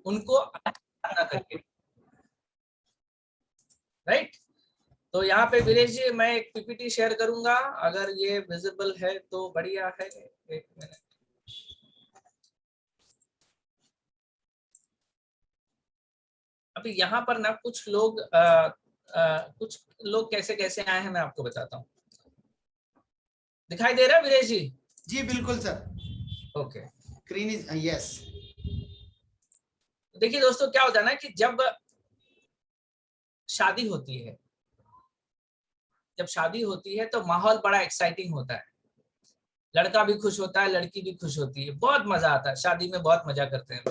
उनको ना करके, राइट। तो यहाँ पे वीरेश जी मैं एक पीपीटी शेयर करूंगा, अगर ये विजिबल है तो बढ़िया है। एक मिनट, अभी यहाँ पर ना कुछ लोग कैसे कैसे आए हैं मैं आपको बताता हूँ। दिखाई दे रहा है वीरेश जी? जी बिल्कुल sir. Okay, screen is yes. देखिए दोस्तों क्या होता है ना कि जब शादी होती है, तो माहौल बड़ा एक्साइटिंग होता है। लड़का भी खुश होता है, लड़की भी खुश होती है, बहुत मजा आता है शादी में, बहुत मजा करते हैं।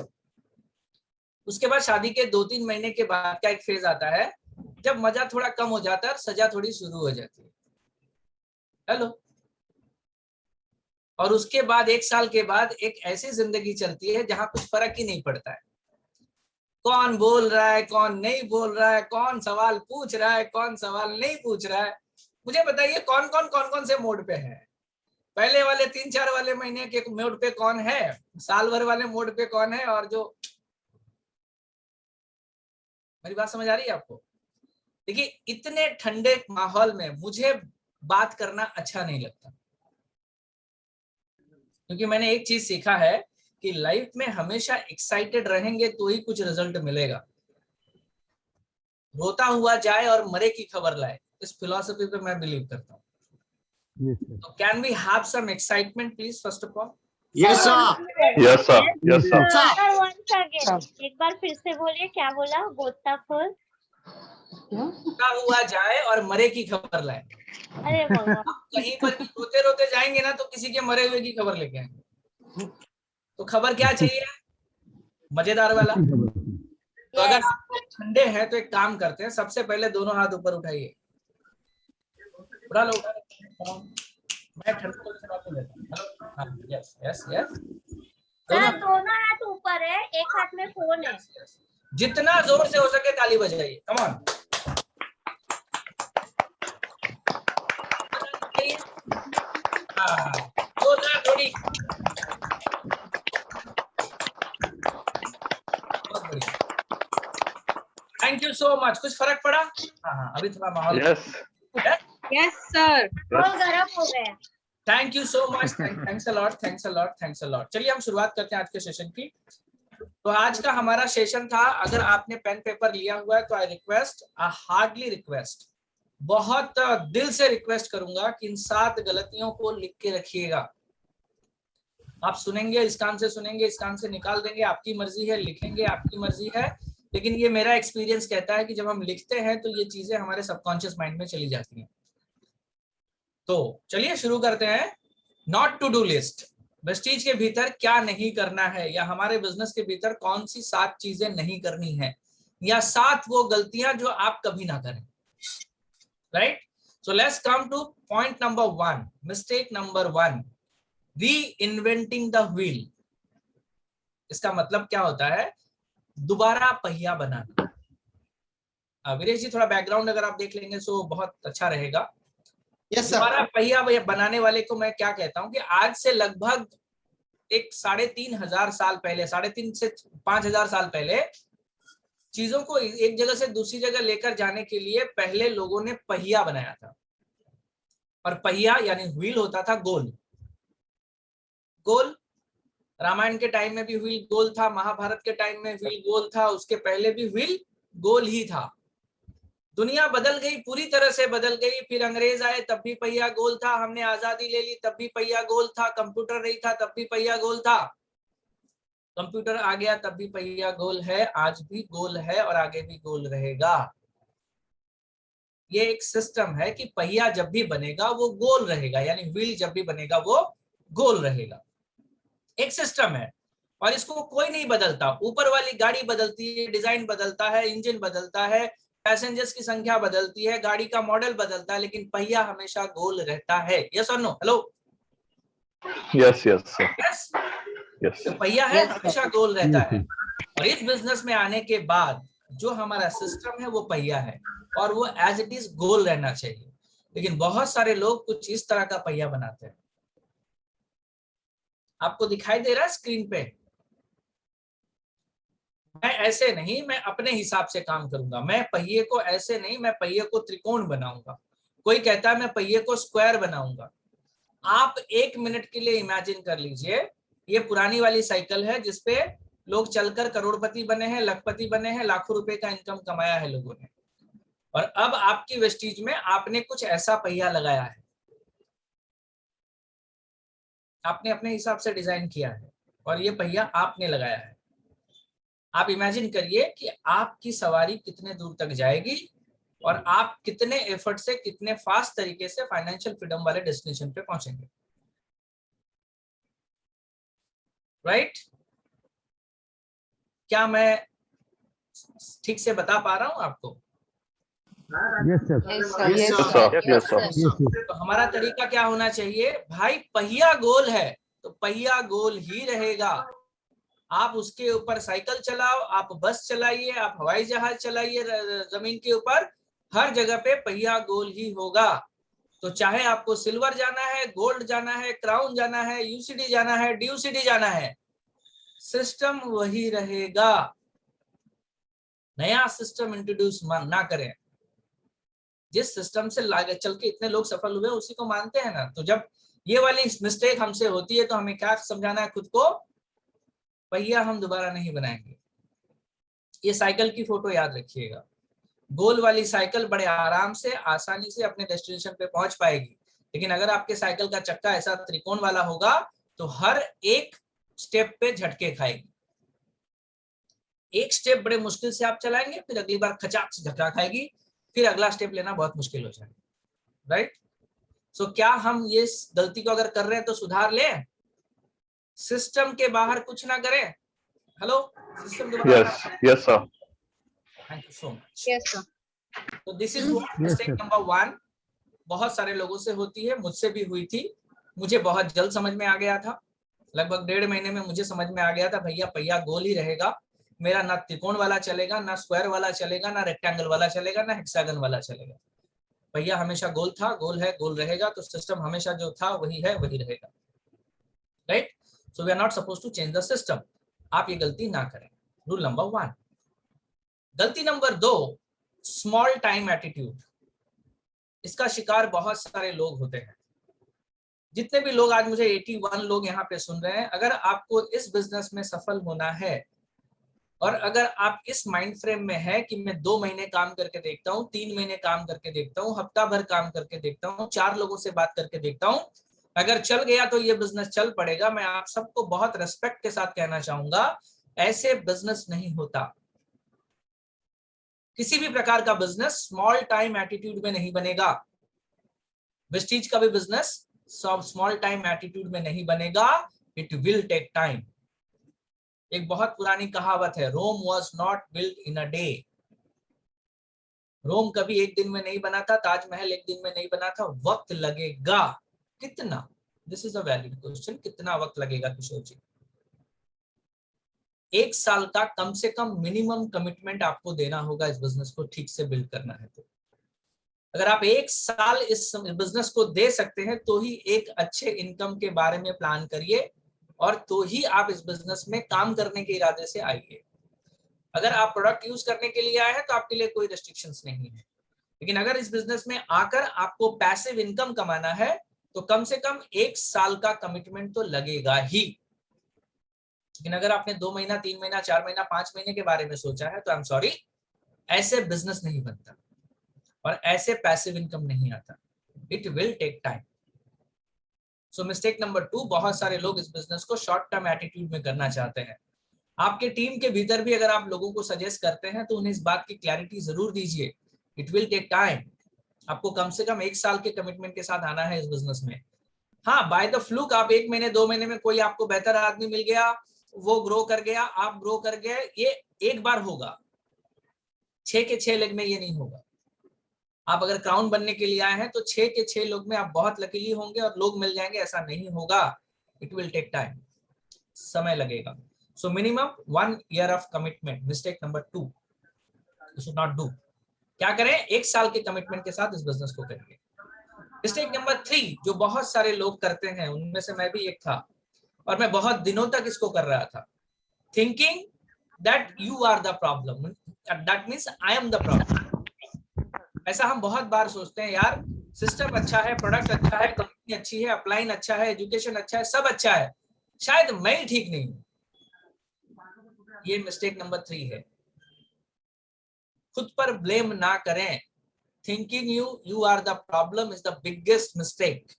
उसके बाद शादी के 2-3 महीने के बाद का एक फेज आता है जब मजा थोड़ा कम हो जाता है और सजा थोड़ी शुरू हो जाती है। हेलो। और उसके बाद 1 साल के बाद एक ऐसी जिंदगी चलती है जहां कुछ फर्क ही नहीं पड़ता है, कौन बोल रहा है कौन नहीं बोल रहा है, कौन सवाल पूछ रहा है कौन सवाल नहीं पूछ रहा है। मुझे बताइए कौन कौन से मोड पे है? पहले वाले 3-4 वाले महीने के मोड पे कौन है, साल भर वाले मोड पे कौन है, और जो, मेरी बात समझ आ रही है आपको? देखिए इतने ठंडे माहौल में मुझे बात करना अच्छा नहीं लगता, क्योंकि मैंने एक चीज सीखा है कि लाइफ में हमेशा एक्साइटेड रहेंगे तो ही कुछ रिजल्ट मिलेगा। रोता हुआ जाए और मरे की खबर लाए, इस फिलॉसफी पे मैं बिलीव करता हूँ। तो can we have some excitement please first of all? Yes sir. Yes sir, yes sir. Sir once again, एक बार फिर से बोलिए, क्या बोला? गोताखोर रोता हुआ जाए और मरे की खबर लाए। अरे भगवान, कहीं पर भी रोते रोते जाएंगे ना तो किसी के मरे हुए की खबर लेके आएंगे। तो खबर क्या चाहिए? मजेदार वाला। तो अगर आप लोग ठंडे हैं तो एक काम करते हैं, सबसे पहले दोनों हाथ ऊपर उठाइए, उठा लो उठा लो। मैं ठंडे को बात नहीं देता। यस यस यस, दोनों हाथ ऊपर है, एक हाथ में फोन है। जितना जोर से हो सके ताली बजाइए, कम ऑन। थोड़ी थैंक यू सो मच। कुछ फर्क पड़ा? हाँ अभी थोड़ा माहौल यस यस सर, बहुत गर्म हो गया। Thank you so much, thanks a lot, thanks a lot, thanks a lot. चलिए हम शुरुआत करते हैं आज के सेशन की। तो आज का हमारा सेशन था, अगर आपने पेन पेपर लिया हुआ है तो आई रिक्वेस्ट, हार्डली रिक्वेस्ट, बहुत दिल से रिक्वेस्ट करूंगा कि इन 7 गलतियों को लिख के रखिएगा। आप सुनेंगे, इस कान से सुनेंगे, इस कान से निकाल देंगे, आपकी मर्जी है, लिखेंगे आपकी मर्जी है, लेकिन ये मेरा एक्सपीरियंस कहता है कि जब हम लिखते हैं तो ये चीजें हमारे सबकॉन्शियस माइंड में चली जाती हैं। तो चलिए शुरू करते हैं। नॉट टू डू लिस्ट, वेस्टीज के भीतर क्या नहीं करना है, या हमारे बिजनेस के भीतर कौन सी 7 चीजें नहीं करनी है, या 7 वो गलतियां जो आप कभी ना करें, right. So let's come two point number 1, mistake number 1, री इन्वेंटिंग द व्हील। इसका मतलब क्या होता है? दोबारा पहिया बनाना। वीरेश जी थोड़ा बैकग्राउंड अगर आप देख लेंगे तो बहुत अच्छा रहेगा। दोबारा पहिया बनाने वाले को मैं क्या कहता हूं कि आज से लगभग एक 3,500 साल पहले, 3,500 से 5,000 साल पहले, चीजों को एक जगह से दूसरी जगह लेकर जाने के लिए पहले लोगों ने पहिया बनाया था। और पहिया यानी व्हील होता था गोल गोल। रामायण के टाइम में भी व्हील गोल था, महाभारत के टाइम में व्हील गोल था, उसके पहले भी व्हील गोल ही था। दुनिया बदल गई, पूरी तरह से बदल गई, फिर अंग्रेज आए तब भी पहिया गोल था, हमने आजादी ले ली तब भी पहिया गोल था, कंप्यूटर नहीं था तब भी पहिया गोल था, कंप्यूटर आ गया तब भी पहिया गोल है, आज भी गोल है और आगे भी गोल रहेगा। ये एक सिस्टम है कि पहिया जब भी बनेगा वो गोल रहेगा, यानी व्हील जब भी बनेगा वो गोल रहेगा। एक सिस्टम है और इसको कोई नहीं बदलता। ऊपर वाली गाड़ी बदलती है, डिजाइन बदलता है, इंजन बदलता है, पैसेंजर्स की संख्या बदलती है, गाड़ी का मॉडल बदलता है, लेकिन पहिया हमेशा गोल रहता है। यस और no? Hello, yes yes yes. Yes. तो पहिया है हमेशा गोल रहता है। और इस बिजनेस में आने के बाद जो हमारा सिस्टम है वो पहिया है और वो एज इट इज गोल रहना चाहिए, लेकिन बहुत सारे लोग कुछ इस तरह का पहिया बनाते हैं। आपको दिखाई दे रहा है स्क्रीन पे? मैं ऐसे नहीं, मैं अपने हिसाब से काम करूंगा। मैं पहिए को ऐसे नहीं, मैं पहिए को त्रिकोण बनाऊंगा। कोई कहता है मैं पहिए को स्क्वायर बनाऊंगा। आप 1 मिनट के लिए इमेजिन कर लीजिए, ये पुरानी वाली साइकिल है जिसपे लोग चलकर करोड़पति बने हैं, लखपति बने हैं, लाखों रुपए का इनकम कमाया है लोगों ने। और अब आपकी वेस्टीज में आपने कुछ ऐसा पहिया लगाया है, आपने अपने हिसाब से डिजाइन किया है और ये पहिया आपने लगाया है। आप इमेजिन करिए कि आपकी सवारी कितने दूर तक जाएगी और आप कितने एफर्ट से, कितने फास्ट तरीके से फाइनेंशियल फ्रीडम वाले डेस्टिनेशन पे पहुंचेंगे। राइट? क्या मैं ठीक से बता पा रहा हूं आपको? Yes, sir. Yes, sir. Yes, sir. Yes, yes. तो हमारा तरीका क्या होना चाहिए भाई? पहिया गोल है तो पहिया गोल ही रहेगा। आप उसके ऊपर साइकिल चलाओ, आप बस चलाइए, आप हवाई जहाज चलाइए, जमीन के ऊपर हर जगह पे पहिया गोल ही होगा। तो चाहे आपको सिल्वर जाना है, गोल्ड जाना है, क्राउन जाना है, यूसीडी जाना है, डीयूसीडी जाना है, सिस्टम वही रहेगा। नया सिस्टम इंट्रोड्यूस ना करें। जिस सिस्टम से लागे चल के इतने लोग सफल हुए उसी को मानते हैं ना। तो जब ये वाली मिस्टेक हमसे होती है तो हमें क्या समझाना है खुद को? पहिया हम दोबारा नहीं बनाएंगे। ये साइकिल की फोटो याद रखिएगा। गोल वाली साइकिल बड़े आराम से, आसानी से अपने डेस्टिनेशन पे पहुंच पाएगी, लेकिन अगर आपके साइकिल का चक्का ऐसा त्रिकोण वाला होगा तो हर एक स्टेप पे झटके खाएगी। एक स्टेप बड़े मुश्किल से आप चलाएंगे, फिर अगली बार खचाक से झटका खाएगी, फिर अगला स्टेप लेना बहुत मुश्किल हो जाएगा। राइट? सो क्या हम ये गलती को अगर कर रहे हैं तो सुधार लें? सिस्टम के बाहर कुछ ना करें। हेलो सिस्टम के बाहर। Yes, yes, sir. Thank you so much. Yes, sir. तो दिस इज मिस्टेक नंबर 1। बहुत सारे लोगों से होती है, मुझसे भी हुई थी। मुझे बहुत जल्द समझ में आ गया था, लगभग 1.5 महीने में मुझे समझ में आ गया था भैया पहिया गोल ही रहेगा। मेरा ना त्रिकोण वाला चलेगा, ना स्क्वायर वाला चलेगा, ना रेक्टेंगल वाला चलेगा, ना हेक्सागन वाला चलेगा। भैया हमेशा गोल था, गोल है, गोल रहेगा। तो सिस्टम हमेशा जो था वही है, वही रहेगा। Right? So we are not supposed to change the system. आप ये गलती ना करें। Rule number 1। गलती नंबर 2, स्मॉल टाइम एटीट्यूड। इसका शिकार बहुत सारे लोग होते हैं। जितने भी लोग आज मुझे 81 लोग यहाँ पे सुन रहे हैं, अगर आपको इस बिजनेस में सफल होना है और अगर आप इस माइंड फ्रेम में है कि मैं 2 महीने काम करके देखता हूँ, 3 महीने काम करके देखता हूँ, हफ्ता भर काम करके देखता हूँ, 4 लोगों से बात करके देखता हूँ, अगर चल गया तो ये बिजनेस चल पड़ेगा, मैं आप सबको बहुत रेस्पेक्ट के साथ कहना चाहूंगा, ऐसे बिजनेस नहीं होता। किसी भी प्रकार का बिजनेस स्मॉल टाइम एटीट्यूड में नहीं बनेगा। वेस्टीज का भी बिजनेस स्मॉल टाइम एटीट्यूड में नहीं बनेगा। It will take time. एक बहुत पुरानी कहावत है, Rome was not built in a day. Rome कभी एक दिन में नहीं बना था, ताजमहल एक दिन में नहीं बना था, वक्त लगेगा। कितना? This is a valid question. कितना वक्त लगेगा किशोर जी? 1 साल का कम से कम मिनिमम कमिटमेंट आपको देना होगा इस बिजनेस को ठीक से बिल्ड करना है। तो अगर आप 1 साल इस बिजनेस को दे सकते हैं तो ही एक अच्छे इनकम के बारे में प्लान करिए और तो ही आप इस बिजनेस में काम करने के इरादे से आइए। अगर आप प्रोडक्ट यूज करने के लिए आए हैं तो आपके लिए कोई रेस्ट्रिक्शंस नहीं है, लेकिन अगर इस बिजनेस में आकर आपको पैसिव इनकम कमाना है तो कम से कम 1 साल का कमिटमेंट तो लगेगा ही। लेकिन अगर आपने 2 महीना, 3 महीना, 4 महीना, 5 महीने के बारे में सोचा है तो आई एम सॉरी, ऐसे बिजनेस नहीं बनता और ऐसे पैसिव इनकम नहीं आता। It will take time. So mistake number 2, बहुत सारे लोग इस बिजनेस को शॉर्ट टर्म एटीट्यूड में करना चाहते हैं। आपके टीम के भीतर भी अगर आप लोगों को सजेस्ट करते हैं तो उन्हें इस बात की क्लैरिटी जरूर दीजिए, इट विल टेक टाइम। आपको कम से कम 1 साल के कमिटमेंट के साथ आना है इस बिजनेस में। हाँ, बाय द फ्लूक आप 1 महीने, 2 महीने में कोई आपको बेहतर आदमी मिल गया, वो ग्रो कर गया, आप ग्रो कर गए, ये एक बार होगा। 6 के 6 लेग में ये नहीं होगा। आप अगर क्राउन बनने के लिए आए हैं तो 6 के 6 लोग में आप बहुत लकीली होंगे और लोग मिल जाएंगे, ऐसा नहीं होगा। इट विल टेक टाइम, समय लगेगा। So minimum 1 year of commitment. Mistake number 2 you should not do. क्या करें? 1 साल के कमिटमेंट के साथ इस बिजनेस को करेंगे। मिस्टेक नंबर 3 जो बहुत सारे लोग करते हैं, उनमें से मैं भी एक था और मैं बहुत दिनों तक इसको कर रहा था, thinking that you are the problem, that means I am the problem. ऐसा हम बहुत बार सोचते हैं, यार सिस्टम अच्छा है, प्रोडक्ट अच्छा है, कंपनी अच्छी है, अपलाइन अच्छा है, एजुकेशन अच्छा है, सब अच्छा है, शायद मैं ही ठीक नहीं हूं। ये मिस्टेक नंबर 3 है। खुद पर ब्लेम ना करें। Thinking you are the problem is the biggest mistake.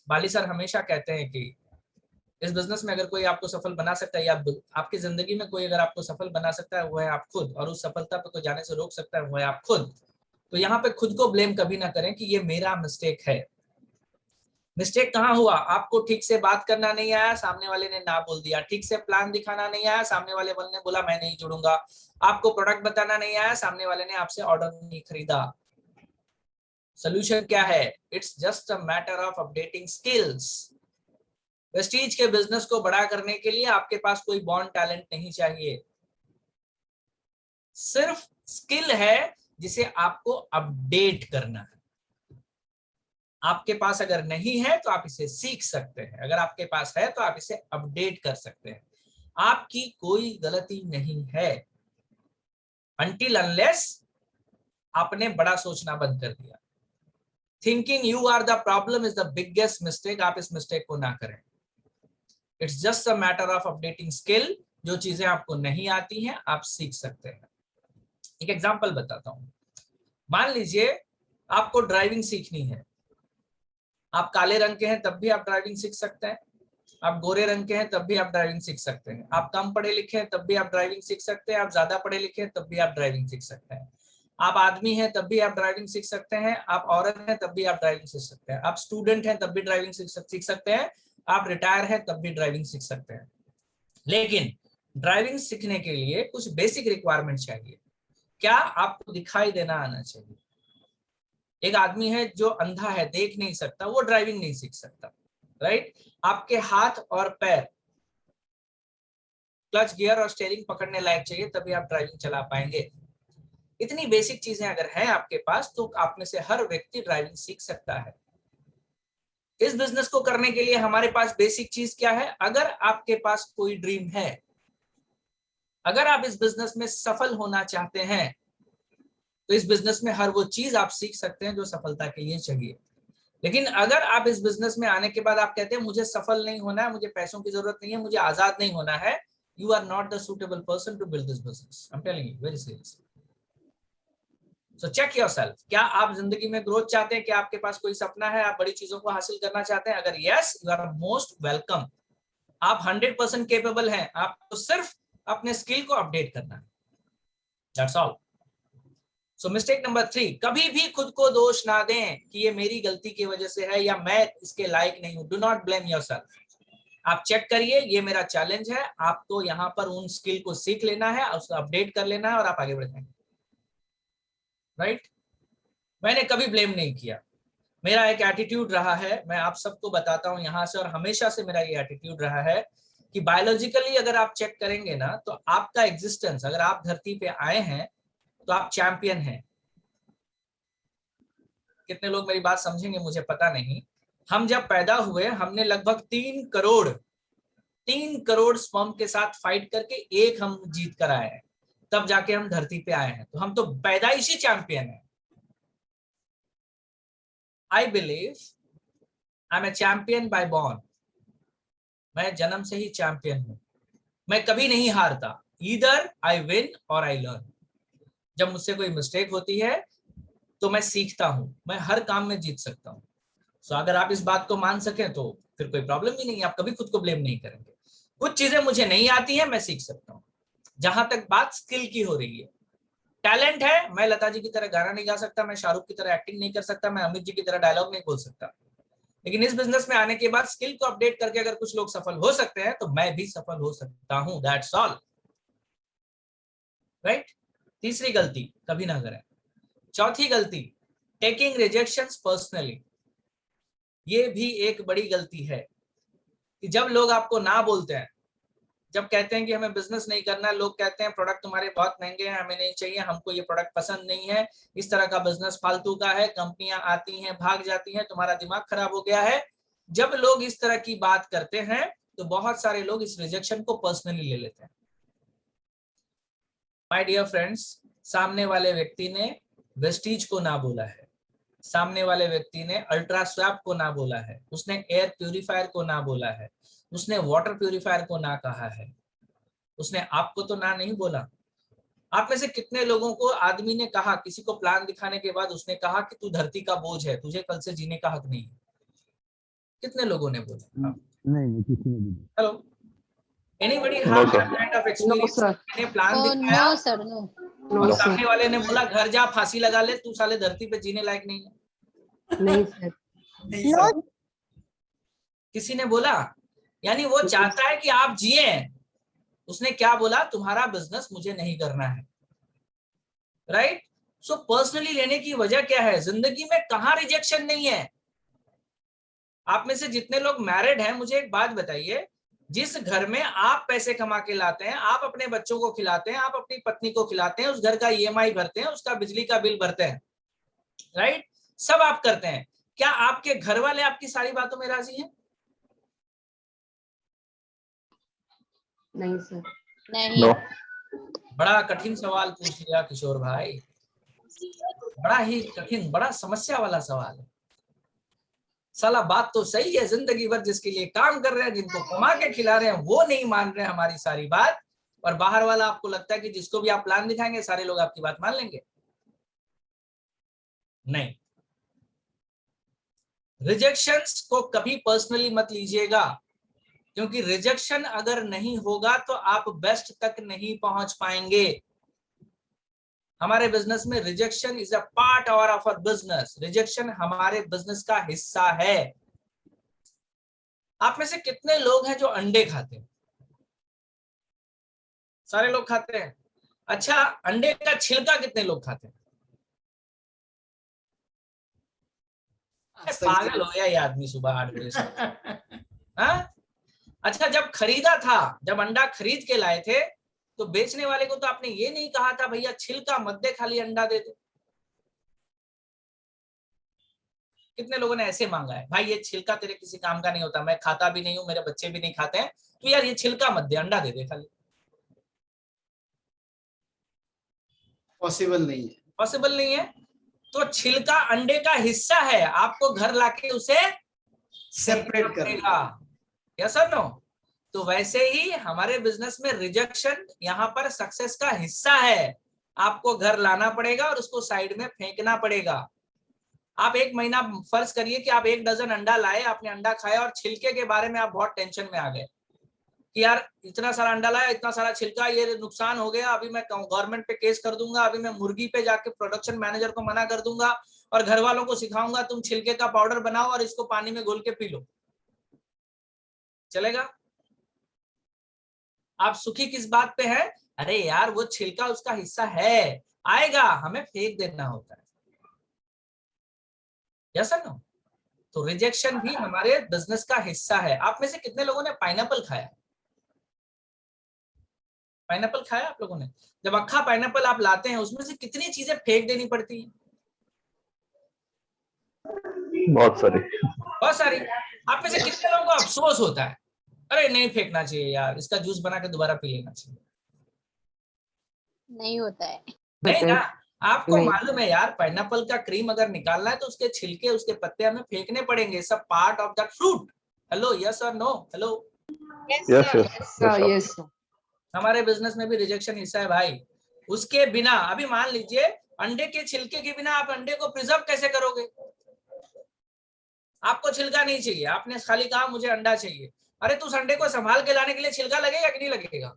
Bali sir हमेशा कहते हैं कि इस बिजनेस में अगर कोई आपको सफल बना सकता है, या आपकी जिंदगी में कोई अगर आपको सफल बना सकता है, वो है आप खुद, और उस सफलता पर कोई जाने से रोक सकता है, वो है आप खुद। तो यहाँ पे खुद को ब्लेम कभी ना करें कि ये मेरा मिस्टेक है। मिस्टेक कहाँ हुआ? आपको ठीक से बात करना नहीं आया, सामने वाले ने ना बोल दिया। ठीक से प्लान दिखाना नहीं आया, सामने वाले ने बोला मैं नहीं जुड़ूंगा। आपको प्रोडक्ट बताना नहीं आया, सामने वाले ने आपसे ऑर्डर नहीं खरीदा। सोल्यूशन क्या है? It's just a matter of updating skills. Prestige के बिजनेस को बड़ा करने के लिए आपके पास कोई बॉर्न टैलेंट नहीं चाहिए, सिर्फ स्किल है जिसे आपको अपडेट करना है। आपके पास अगर नहीं है तो आप इसे सीख सकते हैं, अगर आपके पास है तो आप इसे अपडेट कर सकते हैं। आपकी कोई गलती नहीं है until unless आपने बड़ा सोचना बंद कर दिया। Thinking you are the problem is the biggest mistake. आप इस मिस्टेक को ना करें। It's just a matter of updating skill. जो चीजें आपको नहीं आती हैं आप सीख सकते हैं। एक एग्जांपल बताता हूं। मान लीजिए आपको ड्राइविंग सीखनी है। आप काले रंग के हैं तब भी आप ड्राइविंग सीख सकते हैं, आप गोरे रंग के हैं तब भी आप ड्राइविंग सीख सकते हैं, आप कम पढ़े लिखे हैं तब भी आप ड्राइविंग सीख सकते हैं, आप ज्यादा पढ़े लिखे हैं तब भी आप ड्राइविंग सीख सकते हैं, आप आदमी हैं तब भी आप ड्राइविंग सीख सकते हैं, आप औरत हैं तब भी आप ड्राइविंग सीख सकते हैं, आप स्टूडेंट हैं तब भी ड्राइविंग सीख सकते हैं, आप रिटायर हैं तब भी ड्राइविंग सीख सकते हैं। लेकिन ड्राइविंग सीखने के लिए कुछ बेसिक रिक्वायरमेंट चाहिए। क्या? आपको दिखाई देना आना चाहिए। एक आदमी है जो अंधा है, देख नहीं सकता, वो ड्राइविंग नहीं सीख सकता, राइट? आपके हाथ और पैर क्लच, गियर और स्टीयरिंग पकड़ने लायक चाहिए, तभी आप ड्राइविंग चला पाएंगे। इतनी बेसिक चीजें अगर हैं आपके पास तो आप में से हर व्यक्ति ड्राइविंग सीख सकता है। इस बिजनेस को करने के लिए हमारे पास बेसिक चीज क्या है? अगर आपके पास कोई ड्रीम है, अगर आप इस बिजनेस में सफल होना चाहते हैं, तो इस बिजनेस में हर वो चीज आप सीख सकते हैं जो सफलता के लिए चाहिए। लेकिन अगर आप इस बिजनेस में आने के बाद आप कहते हैं मुझे सफल नहीं होना है, मुझे पैसों की जरूरत नहीं है, मुझे आजाद नहीं होना है, you are not the suitable person to build this business. I am telling you very seriously. So check yourself. क्या आप जिंदगी में ग्रोथ चाहते हैं? क्या आपके पास कोई सपना है? आप बड़ी चीजों को हासिल करना चाहते हैं? अगर yes, you are most welcome. आप 100% केपेबल हैं। आपको सिर्फ अपने स्किल को अपडेट करना है। That's all. So mistake number 3, कभी भी खुद को दोष ना दें कि ये मेरी गलती की वजह से है या मैं इसके लायक नहीं हूं। Do not blame yourself. आप चेक करिए, ये मेरा चैलेंज है, आपको यहाँ पर उन स्किल को सीख लेना है, उसको अपडेट कर लेना है और आप आगे बढ़ जाएंगे, राइट? मैंने कभी ब्लेम नहीं किया। मेरा एक एटीट्यूड रहा है, मैं आप सबको बताता हूं यहां से, और हमेशा से मेरा ये एटीट्यूड रहा है कि बायोलॉजिकली अगर आप चेक करेंगे ना, तो आपका एग्जिस्टेंस, अगर आप धरती पे आए हैं तो आप चैंपियन हैं। कितने लोग मेरी बात समझेंगे मुझे पता नहीं। हम जब पैदा हुए, हमने लगभग 3 करोड़ स्पर्म के साथ फाइट करके एक हम जीत कर आए हैं, तब जाके हम धरती पे आए हैं। तो हम तो पैदाइशी चैंपियन हैं। I believe I am a champion by born. मैं जन्म से ही चैंपियन हूं। मैं कभी नहीं हारता। ईदर आई विन और आई लर्न। जब मुझसे कोई मिस्टेक होती है तो मैं सीखता हूं। मैं हर काम में जीत सकता हूं। सो अगर आप इस बात को मान सकें तो फिर कोई प्रॉब्लम ही नहीं है। आप कभी खुद को ब्लेम नहीं करेंगे। कुछ चीजें मुझे नहीं आती है, मैं सीख सकता हूं। जहां तक बात स्किल की हो रही है, टैलेंट है, मैं लता जी की तरह गाना नहीं गा सकता, मैं शाहरुख की तरह एक्टिंग नहीं कर सकता, मैं अमित जी की तरह डायलॉग नहीं बोल सकता। लेकिन इस बिजनेस में आने के बाद स्किल को अपडेट करके अगर कुछ लोग सफल हो सकते हैं तो मैं भी सफल हो सकता हूं। That's all, right? तीसरी गलती कभी ना करें। चौथी गलती, टेकिंग रिजेक्शंस पर्सनली। ये भी एक बड़ी गलती है कि जब लोग आपको ना बोलते हैं, जब कहते हैं कि हमें बिजनेस नहीं करना, लोग कहते हैं प्रोडक्ट तुम्हारे बहुत महंगे हैं, हमें नहीं चाहिए, हमको ये प्रोडक्ट पसंद नहीं है, इस तरह का बिजनेस फालतू का है, कंपनियां आती हैं भाग जाती हैं, तुम्हारा दिमाग खराब हो गया है। जब लोग इस तरह की बात करते हैं तो बहुत सारे लोग इस रिजेक्शन को पर्सनली ले लेते हैं। माय डियर फ्रेंड्स, सामने वाले व्यक्ति ने वेस्टीज को ना बोला है, सामने वाले व्यक्ति ने अल्ट्रा स्वैप को ना बोला है, उसने एयर प्यूरिफायर को ना बोला है, उसने वाटर प्यूरिफायर को ना कहा है, उसने आपको तो ना नहीं बोला। आप में से कितने लोगों को आदमी ने कहा, किसी को प्लान दिखाने के बाद उसने कहा कि तू धरती का बोझ है, तुझे कल से जीने का हक नहीं है? कितने लोगों ने बोला? नहीं किसी ने भी नहीं। Hello, anybody No, have sir. That kind of experience? मैंने प्लान दिखाया नो सर, नो। और सामने वाले ने बोला घर जा फांसी लगा ले, तू साले धरती पे जीने लायक नहीं है। नहीं सर। नहीं सर। किसी ने बोला? यानी वो चाहता है कि आप जिए। उसने क्या बोला? तुम्हारा बिजनेस मुझे नहीं करना है, राइट? सो पर्सनली लेने की वजह क्या है? जिंदगी में कहां रिजेक्शन नहीं है? आप में से जितने लोग मैरिड हैं, मुझे एक बात बताइए, जिस घर में आप पैसे कमा के लाते हैं, आप अपने बच्चों को खिलाते हैं, आप अपनी पत्नी को खिलाते हैं, उस घर का ईएमआई भरते हैं, उसका बिजली का बिल भरते हैं, राइट? सब आप करते हैं। क्या आपके घर वाले आपकी सारी बातों में राजी हैं? नहीं सर। नहीं। No. बड़ा कठिन सवाल पूछ लिया किशोर भाई, बड़ा ही कठिन, बड़ा समस्या वाला सवाल है। साला बात तो सही है, जिंदगी भर जिसके लिए काम कर रहे हैं, जिनको कमा के खिला रहे हैं, वो नहीं मान रहे हैं हमारी सारी बात, और बाहर वाला आपको लगता है कि जिसको भी आप प्लान दिखाएंगे सारे लोग आपकी बात मान लेंगे? नहीं। रिजेक्शंस को कभी पर्सनली मत लीजिएगा, क्योंकि रिजेक्शन अगर नहीं होगा तो आप बेस्ट तक नहीं पहुंच पाएंगे। हमारे बिजनेस में rejection is a part of our business. Rejection हमारे बिजनेस का हिस्सा है। आप में से कितने लोग हैं जो अंडे खाते हैं? सारे लोग खाते हैं। अच्छा, अंडे का छिलका कितने लोग खाते हैं? पागल हो गया ये आदमी सुबह 8 बजे से। हाँ? अच्छा, जब खरीदा था, जब अंडा खरीद के लाए थे, तो बेचने वाले को तो आपने ये नहीं कहा था भैया छिलका मत दे, खाली अंडा दे दे। कितने लोगों ने ऐसे मांगा है, भाई ये छिलका तेरे किसी काम का नहीं होता, मैं खाता भी नहीं हूं, मेरे बच्चे भी नहीं खाते हैं, तो यार ये छिलका मत दे, अंडा दे दे खाली। पॉसिबल नहीं है। पॉसिबल नहीं है। तो छिलका अंडे का हिस्सा है, आपको घर लाके उसे सेपरेट करेगा। यस और नो? तो वैसे ही हमारे बिजनेस में रिजेक्शन यहाँ पर सक्सेस का हिस्सा है। आपको घर लाना पड़ेगा और उसको साइड में फेंकना पड़ेगा। आप एक महीना फर्ज करिए कि आप 1 डजन अंडा लाए, आपने अंडा खाया और छिलके के बारे में आप बहुत टेंशन में आ गए कि यार इतना सारा अंडा लाया, इतना सारा छिलका, ये नुकसान हो गया, अभी मैं गवर्नमेंट पे केस कर दूंगा, अभी मैं मुर्गी पे जाके प्रोडक्शन मैनेजर को मना कर दूंगा और घर वालों को सिखाऊंगा तुम छिलके का पाउडर बनाओ और इसको पानी में घोल के पी लो। चलेगा? आप सुखी किस बात पे है? अरे यार वो छिलका उसका हिस्सा है, आएगा, हमें फेंक देना होता है। यस और नो? तो रिजेक्शन भी हमारे बिजनेस का हिस्सा है। आप में से कितने लोगों ने पाइनएप्पल खाया? पाइनएप्पल खाया आप लोगों ने? जब अक्खा पाइनएप्पल आप लाते हैं, उसमें से कितनी चीजें फेंक देनी पड़ती है? बहुत सारी। बहुत सारी। आप में से कितने लोगों को अफसोस होता है, अरे नहीं फेंकना चाहिए यार, इसका जूस बना के दोबारा पी लेना चाहिए? नहीं होता है। नहीं ना? आपको नहीं। मालूम है यार, पाइनएप्पल का क्रीम अगर निकालना है तो उसके छिलके, उसके पत्ते हमें फेंकने पड़ेंगे, सब part of that fruit. Hello, yes और नो? Hello, Yes. हमारे बिजनेस में भी रिजेक्शन हिस्सा है भाई। उसके बिना, अभी मान लीजिए अंडे के छिलके के बिना आप अंडे को प्रिजर्व कैसे करोगे? आपको छिलका नहीं चाहिए, आपने खाली कहा मुझे अंडा चाहिए, अरे तो उस अंडे को संभाल के लाने के लिए छिलका लगेगा कि नहीं लगेगा?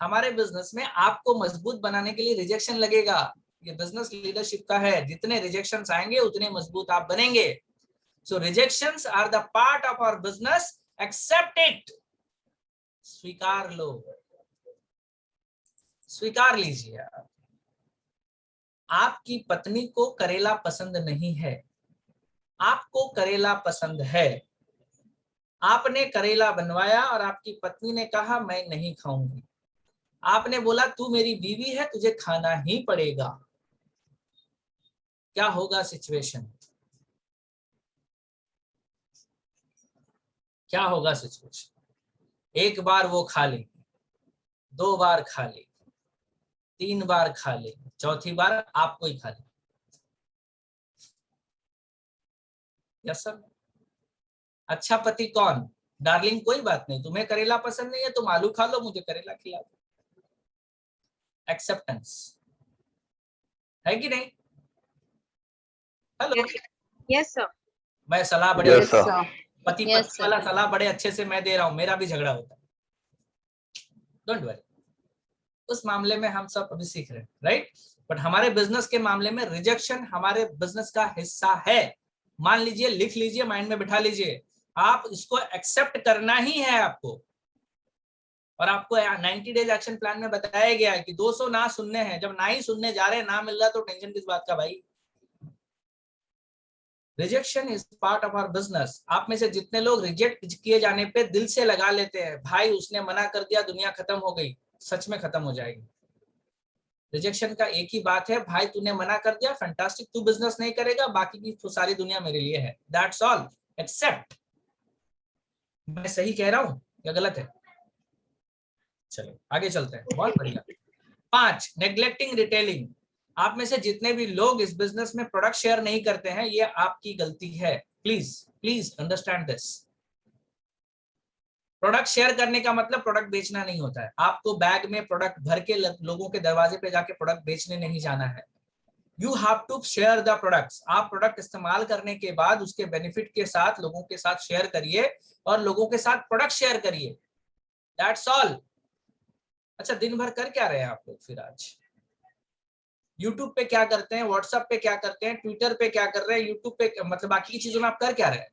हमारे बिजनेस में आपको मजबूत बनाने के लिए रिजेक्शन लगेगा। ये बिजनेस लीडरशिप का है, जितने रिजेक्शंस आएंगे उतने मजबूत आप बनेंगे। So rejections are the part of our business, accept it. स्वीकार लो, स्वीकार लीजिए। आपकी पत्नी को करेला पसंद नहीं है, आपको करेला पसंद है। आपने करेला बनवाया और आपकी पत्नी ने कहा मैं नहीं खाऊंगी। आपने बोला तू मेरी बीवी है, तुझे खाना ही पड़ेगा। क्या होगा सिचुएशन? क्या होगा सिचुएशन? एक बार वो खा लेगी, 2 बार खा ली, 3 बार खा ली, चौथी बार आपको ही खा ली। Yes sir. अच्छा पति कौन? डार्लिंग कोई बात नहीं, तुम्हें करेला पसंद नहीं है, तुम आलू खा लो, मुझे करेला खिला दो। एक्सेप्टेंस है कि नहीं? हेलो। Yes sir. मैं सलाह बड़े Yes, Yes, sir. sir. पति Yes, पत्नी वाला सलाह बड़े अच्छे से मैं दे रहा हूं, मेरा भी झगड़ा होता है, डोंट वरी। उस मामले में हम सब अभी सीख रहे हैं, राइट? बट हमारे बिजनेस के मामले में रिजेक्शन हमारे बिजनेस का हिस्सा है। मान लीजिए, लिख लीजिए, माइंड में बिठा लीजिए, आप इसको एक्सेप्ट करना ही है आपको। और आपको 90 डेज एक्शन प्लान में बताया गया है कि 200 ना सुनने हैं। जब ना ही सुनने जा रहे हैं, ना मिल रहा, तो टेंशन किस बात का भाई? Rejection is part of our business. आप में से जितने लोग रिजेक्ट किए जाने पे दिल से लगा लेते हैं, भाई उसने मना कर दिया, दुनिया खत्म हो गई, सच में खत्म हो जाएगी। रिजेक्शन का एक ही बात है, भाई तूने मना कर दिया, फैंटास्टिक, तू बिजनेस नहीं करेगा, बाकी की तो सारी दुनिया मेरे लिए है, दैट्स ऑल, एक्सेप्ट। मैं सही कह रहा हूं या गलत है? चलो आगे चलते हैं, बहुत बढ़िया। 5, नेग्लेक्टिंग रिटेलिंग। आप में से जितने भी लोग इस बिजनेस में प्रोडक्ट शेयर नहीं करते हैं, ये आपकी गलती है। Please please understand this. Product share करने का मतलब प्रोडक्ट बेचना नहीं होता है। आपको बैग में प्रोडक्ट भर के लोगों के दरवाजे पे जाके प्रोडक्ट बेचने नहीं जाना है। You have to share the products. आप प्रोडक्ट इस्तेमाल करने के बाद उसके बेनिफिट के साथ लोगों के साथ शेयर करिए और लोगों के साथ प्रोडक्ट शेयर करिए, दैट्स ऑल। अच्छा, दिन भर कर क्या रहे हैं आप लोग फिर आज? यूट्यूब पे क्या करते हैं, व्हाट्सएप पे क्या करते हैं, ट्विटर पे क्या कर रहे हैं, यूट्यूब पे मतलब बाकी की चीजों में आप कर क्या रहे हैं?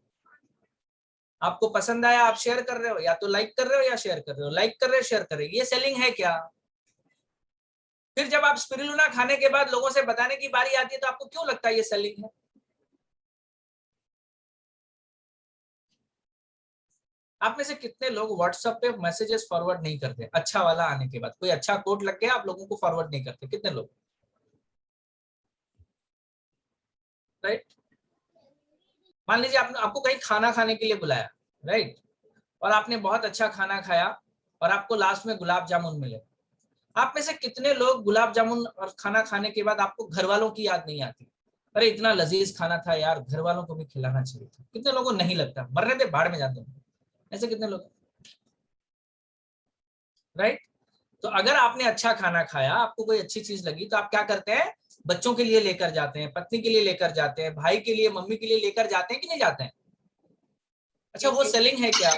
आपको पसंद आया, आप शेयर कर रहे हो, या तो लाइक कर रहे हो या शेयर कर रहे हो, लाइक कर रहे हो, शेयर कर रहे हो, ये सेलिंग है क्या? फिर जब आप स्पिरुलिना खाने के बाद लोगों से बताने की बारी आती है, तो आपको क्यों लगता है ये सेलिंग है? आप में से कितने लोग व्हाट्सएप पे मैसेजेस फॉरवर्ड नहीं करते? अच्छा वाला आने के बाद कोई अच्छा कोट लग गया, आप लोगों को फॉरवर्ड नहीं करते? कितने लोग? राइट? मान लीजिए आपको कहीं खाना खाने के लिए बुलाया, राइट, और आपने बहुत अच्छा खाना खाया और आपको लास्ट में गुलाब जामुन मिले। आप में से कितने लोग गुलाब जामुन और खाना खाने के बाद आपको घर वालों की याद नहीं आती? अरे इतना लजीज खाना था यार, घर वालों को भी खिलाना चाहिए था। कितने लोगों को नहीं लगता? मरने दे, बाढ़ में जाते हैं, ऐसे कितने लोग? राइट? तो अगर आपने अच्छा खाना खाया, आपको कोई अच्छी चीज लगी, तो आप क्या करते हैं? बच्चों के लिए लेकर जाते हैं, पत्नी के लिए लेकर जाते हैं, भाई के लिए, मम्मी के लिए लेकर जाते हैं कि नहीं जाते हैं? अच्छा, वो सेलिंग है क्या?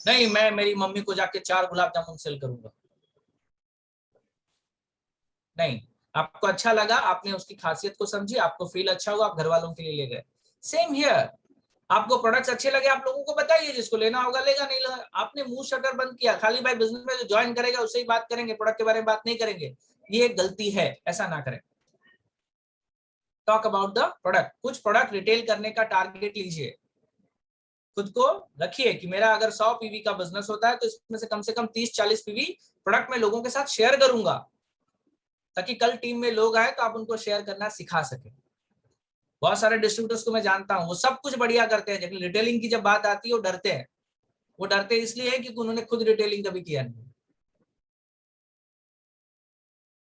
नहीं, मैं मेरी मम्मी को जाके 4 गुलाब जामुन सेल करूंगा। नहीं, आपको अच्छा लगा, आपने उसकी खासियत को समझी, आपको फील अच्छा हुआ, आप घर वालों के लिए ले गए। सेम हियर, आपको प्रोडक्ट्स अच्छे लगे, आप लोगों को बताइए, जिसको लेना होगा लेगा, नहीं लेगा। आपने मुंह शटर बंद किया, खाली भाई बिजनेस में जो ज्वाइन करेगा उससे ही बात करेंगे, प्रोडक्ट के बारे में बात नहीं करेंगे, ये एक गलती है, ऐसा ना करें। Talk about the product. कुछ प्रोडक्ट रिटेल करने का टारगेट लीजिए, खुद को रखिए कि मेरा अगर 100 पीवी का बिजनेस होता है तो इसमें से कम 30-40 पीवी प्रोडक्ट मैं लोगों के साथ शेयर करूंगा, ताकि कल टीम में लोग आए तो आप उनको शेयर करना सिखा सके। बहुत सारे डिस्ट्रीब्यूटर्स को मैं जानता हूं, वो सब कुछ बढ़िया करते हैं, लेकिन रिटेलिंग की जब बात आती है वो डरते हैं। वो डरते इसलिए है क्योंकि उन्होंने खुद रिटेलिंग कभी किया नहीं।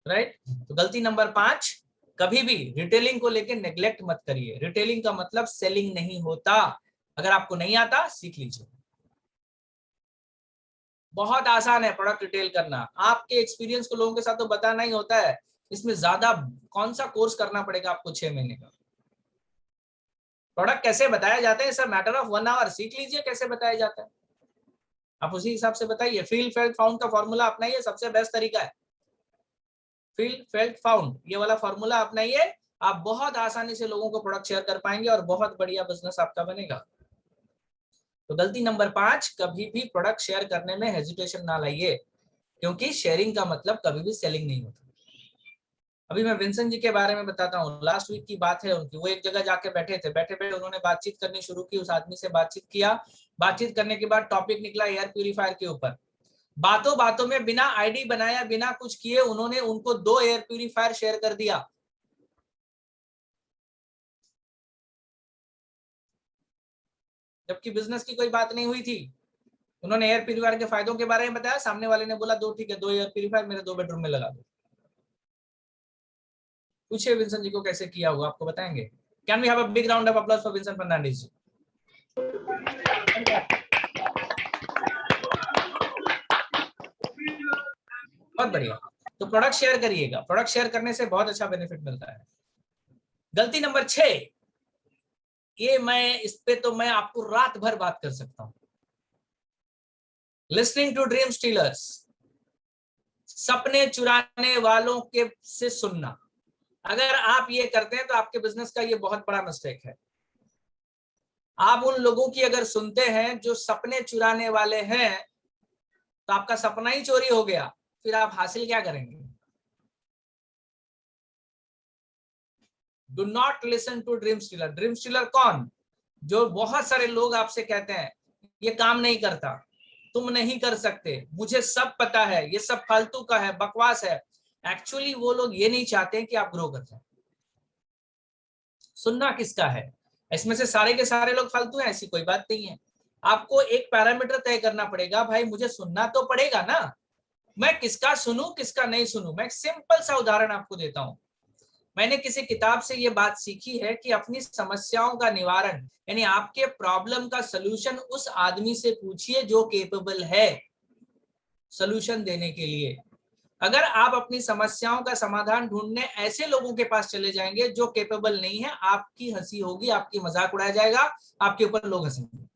राइट? तो गलती नंबर 5, कभी भी रिटेलिंग को लेकर नेग्लेक्ट मत करिए। रिटेलिंग का मतलब सेलिंग नहीं होता। अगर आपको नहीं आता, सीख लीजिए, बहुत आसान है प्रोडक्ट रिटेल करना। आपके एक्सपीरियंस को लोगों के साथ तो बताना ही होता है, इसमें ज्यादा कौन सा कोर्स करना पड़ेगा आपको 6 महीने का? प्रोडक्ट कैसे बताया जाता है, सर मैटर ऑफ 1 आवर, सीख लीजिए कैसे बताया जाता है, आप उसी हिसाब से बताइए। फील फेल्ट फाउंड का फॉर्मूला अपनाइए, सबसे बेस्ट तरीका है। फील फेल्ट फाउंड, ये वाला फॉर्मूला अपनाइए, आप बहुत आसानी से लोगों को प्रोडक्ट शेयर कर पाएंगे और बहुत बढ़िया बिजनेस आपका बनेगा। तो गलती नंबर 5, कभी भी प्रोडक्ट शेयर करने में हेजिटेशन ना लाइए, क्योंकि शेयरिंग का मतलब कभी भी सेलिंग नहीं होता। अभी मैं विंसन जी के बारे में बताता हूँ, लास्ट वीक की बात है उनकी। वो एक जगह जाके बैठे थे, बैठे बैठे उन्होंने बातचीत करनी शुरू की, उस आदमी से बातचीत किया। बातचीत करने के बाद टॉपिक निकला एयर प्यूरीफायर के ऊपर। बातों बातों में बिना आईडी बनाया, बिना कुछ किए, उन्होंने उनको 2 एयर प्यूरीफायर शेयर कर दिया। जबकि बिजनेस की कोई बात नहीं हुई थी। उन्होंने एयर प्यूरिफायर के फायदों के बारे में बताया, सामने वाले ने बोला 2 ठीक है 2 एयर प्यूरिफायर मेरे 2 बेडरूम में लगा दो। पूछिए विंसन जी को कैसे किया होगा, आपको बताएंगे। Can we have a big round of applause for Vinson Fernandes ji. बहुत बढ़िया। तो प्रोडक्ट शेयर करिएगा, प्रोडक्ट शेयर करने से बहुत अच्छा बेनिफिट मिलता है। गलती नंबर 6, ये इस पे तो मैं आपको रात भर बात कर सकता हूं। लिसनिंग टू ड्रीम स्टीलर्स, सपने चुराने वालों के से सुनना। अगर आप ये करते हैं तो आपके बिजनेस का ये बहुत बड़ा मिस्टेक है। आप उन लोगों की अगर सुनते हैं जो सपने चुराने वाले हैं, तो आपका सपना ही चोरी हो गया, फिर आप हासिल क्या करेंगे। Do not listen to dream stealer. Dream stealer कौन? जो बहुत सारे लोग आपसे कहते हैं ये काम नहीं करता, तुम नहीं कर सकते, मुझे सब पता है, ये सब फालतू का है, बकवास है। एक्चुअली वो लोग ये नहीं चाहते कि आप ग्रो कर जाए। सुनना किसका है? इसमें से सारे के सारे लोग फालतू हैं, ऐसी कोई बात नहीं है। आपको एक पैरामीटर तय करना पड़ेगा, भाई मुझे सुनना तो पड़ेगा ना, मैं किसका सुनूं किसका नहीं सुनूं। मैं एक सिंपल सा उदाहरण आपको देता हूं। मैंने किसी किताब से ये बात सीखी है कि अपनी समस्याओं का निवारण, यानी आपके प्रॉब्लम का सलूशन उस आदमी से पूछिए जो केपेबल है सलूशन देने के लिए। अगर आप अपनी समस्याओं का समाधान ढूंढने ऐसे लोगों के पास चले जाएंगे जो केपेबल नहीं है, आपकी हंसी होगी, आपकी मजाक उड़ाया जाएगा, आपके ऊपर लोग हंसेंगे।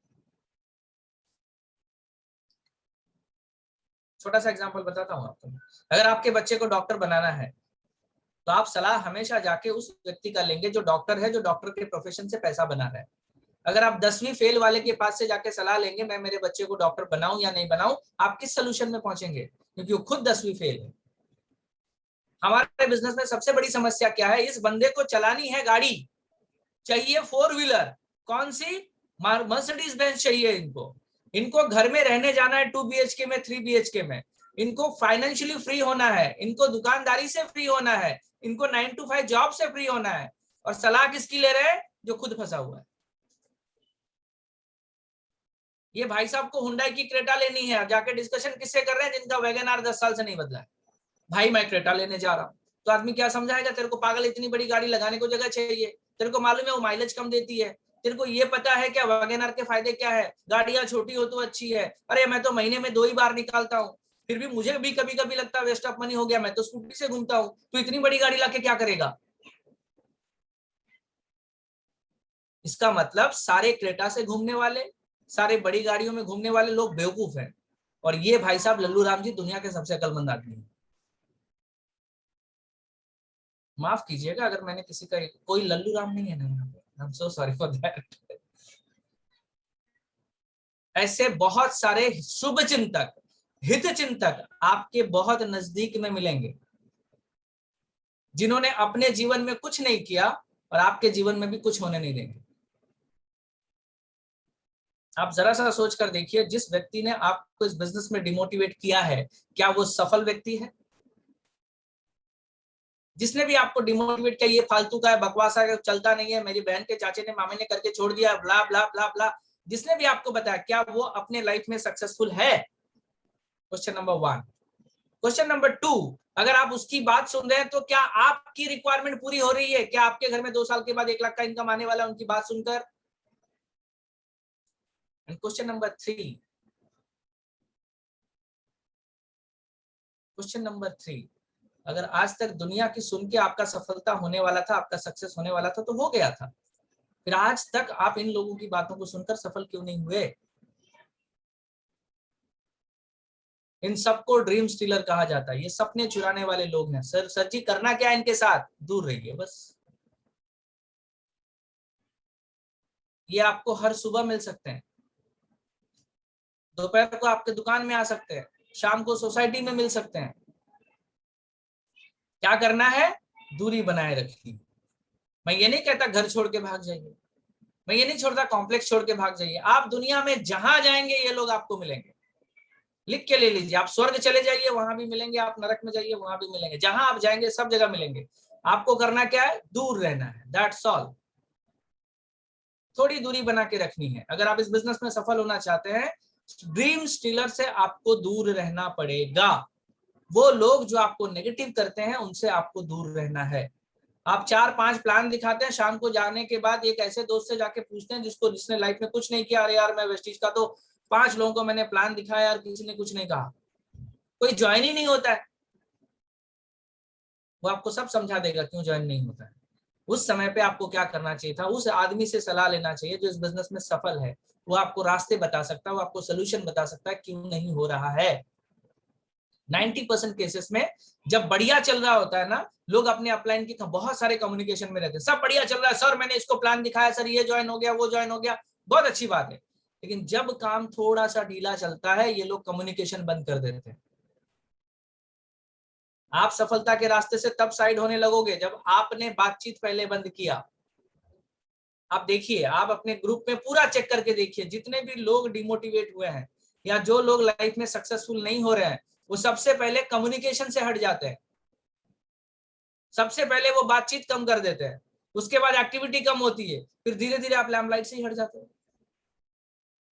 छोटा सा एग्जांपल बताता हूं आपको। अगर आपके बच्चे को डॉक्टर बनाना है तो आप सलाह हमेशा जाके उस व्यक्ति का लेंगे जो डॉक्टर है, जो डॉक्टर के प्रोफेशन से पैसा बना रहा है। अगर आप 10वीं फेल वाले के पास से जाके सलाह लेंगे मैं मेरे बच्चे को डॉक्टर बनाऊं या नहीं बनाऊं, आप किस सोल्यूशन में पहुंचेंगे? क्योंकि वो खुद 10वीं फेल है। हमारे बिजनेस में सबसे बड़ी समस्या क्या है? इस बंदे को चलानी है गाड़ी, चाहिए 4 व्हीलर, कौन सी? मर्सिडीज बेंज चाहिए इनको घर में रहने जाना है 2 BHK में, 3 BHK में, इनको फाइनेंशियली फ्री होना है, इनको दुकानदारी से फ्री होना है, इनको 9 to 5 जॉब से फ्री होना है। और सलाह किसकी ले रहे हैं? जो खुद फंसा हुआ है। ये भाई साहब को हुंडई की क्रेटा लेनी है, जाके डिस्कशन किससे कर रहे हैं? जिनका वैगन आर 10 साल से नहीं बदला है। भाई मैं क्रेटा लेने जा रहा हूं, तो आदमी क्या समझाएगा? तेरे को पागल, इतनी बड़ी गाड़ी लगाने को जगह चाहिए, तेरे को मालूम है वो माइलेज कम देती है, तेरे को ये पता है क्या वैगन आर के फायदे क्या है? गाड़ियां छोटी हो तो अच्छी है। अरे मैं तो महीने में 2 ही बार निकालता हूँ, फिर भी मुझे भी कभी कभी लगता है वेस्ट ऑफ मनी हो गया, मैं तो स्कूटी से घूमता हूँ, तो इतनी बड़ी गाड़ी लाके क्या करेगा? इसका मतलब सारे क्रेटा से घूमने वाले, सारे बड़ी गाड़ियों में घूमने वाले लोग बेवकूफ हैं। और ये भाई साहब लल्लू राम जी दुनिया के सबसे अक्लमंद आदमी हैं। माफ कीजिएगा अगर मैंने किसी का, कोई लल्लू राम नहीं है ना यहाँ पे, I am so sorry for that. ऐसे बहुत सारे शुभ चिंतक, हित चिंतक आपके बहुत नजदीक में मिलेंगे, जिन्होंने अपने जीवन में कुछ नहीं किया और आपके जीवन में भी कुछ होने नहीं देंगे। आप जरा सा सोच कर देखिए, जिस व्यक्ति ने आपको इस बिजनेस में डिमोटिवेट किया है, क्या वो सफल व्यक्ति है? जिसने भी आपको डिमोटिवेट किया, ये फालतू का है, बकवास है, चलता नहीं है, मेरी बहन के चाचे ने मामे ने करके छोड़ दिया, ब्ला ब्ला ब्ला ब्ला, जिसने भी आपको बताया, क्या वो अपने लाइफ में सक्सेसफुल है? Question number 1। क्वेश्चन नंबर 2, अगर आप उसकी बात सुन रहे हैं तो क्या आपकी रिक्वायरमेंट पूरी हो रही है? क्या आपके घर में 2 साल के बाद 1 लाख का इनकम आने वाला है उनकी बात सुनकर? एंड क्वेश्चन नंबर 3, अगर आज तक दुनिया की सुन के आपका सफलता होने वाला था, आपका सक्सेस होने वाला था, तो हो गया था, फिर आज तक आप इन लोगों की बातों को सुनकर सफल क्यों नहीं हुए? इन सबको ड्रीम स्टीलर कहा जाता है। ये सपने चुराने वाले लोग हैं। सर जी करना क्या है इनके साथ? दूर रहिए बस। ये आपको हर सुबह मिल सकते हैं, दोपहर को आपके दुकान में आ सकते हैं, शाम को सोसाइटी में मिल सकते हैं। क्या करना है? दूरी बनाए रखिए। मैं ये नहीं कहता घर छोड़ के भाग जाइए, मैं ये नहीं छोड़ता कॉम्प्लेक्स छोड़ के भाग जाइए। आप दुनिया में जहां जाएंगे ये लोग आपको मिलेंगे, लिख के ले लीजिए। आप स्वर्ग चले जाइए वहां भी मिलेंगे, आप नरक में जाइए वहां भी मिलेंगे, जहां आप जाएंगे सब जगह मिलेंगे। आपको करना क्या है? दूर रहना है, दैट्स ऑल। थोड़ी दूरी बना के रखनी है। अगर आप इस बिजनेस में सफल होना चाहते हैं ड्रीम स्टीलर से आपको दूर रहना पड़ेगा। वो लोग जो आपको नेगेटिव करते हैं उनसे आपको दूर रहना है। आप 4-5 प्लान दिखाते हैं, शाम को जाने के बाद एक ऐसे दोस्त से जाके पूछते हैं जिसने लाइफ में कुछ नहीं किया, अरे यार मैं वेस्टीज का तो 5 लोगों को मैंने प्लान दिखाया यार, किसी ने कुछ नहीं कहा, कोई ज्वाइन ही नहीं होता है। वो आपको सब समझा देगा क्यों ज्वाइन नहीं होता है। उस समय पे आपको क्या करना चाहिए था, उस आदमी से सलाह लेना चाहिए जो इस बिजनेस में सफल है। वो आपको रास्ते बता सकता है, वो आपको सोल्यूशन बता सकता है क्यों नहीं हो रहा है। 90% केसेस में जब बढ़िया चल रहा होता है ना, लोग अपने अपलाइन की बहुत सारे कम्युनिकेशन में रहते हैं, सब बढ़िया चल रहा है, सर मैंने इसको प्लान दिखाया, सर ये ज्वाइन हो गया, वो ज्वाइन हो गया, बहुत अच्छी बात है। लेकिन जब काम थोड़ा सा ढीला चलता है, ये लोग कम्युनिकेशन बंद कर देते हैं। आप सफलता के रास्ते से तब साइड होने लगोगे जब आपने बातचीत पहले बंद किया। आप देखिए, आप अपने ग्रुप में पूरा चेक करके देखिए, जितने भी लोग डिमोटिवेट हुए हैं या जो लोग लाइफ में सक्सेसफुल नहीं हो रहे हैं, वो सबसे पहले कम्युनिकेशन से हट जाते हैं। सबसे पहले वो बातचीत कम कर देते हैं, उसके बाद एक्टिविटी कम होती है, फिर धीरे धीरे आप लैम्पलाइट से ही हट जाते हैं।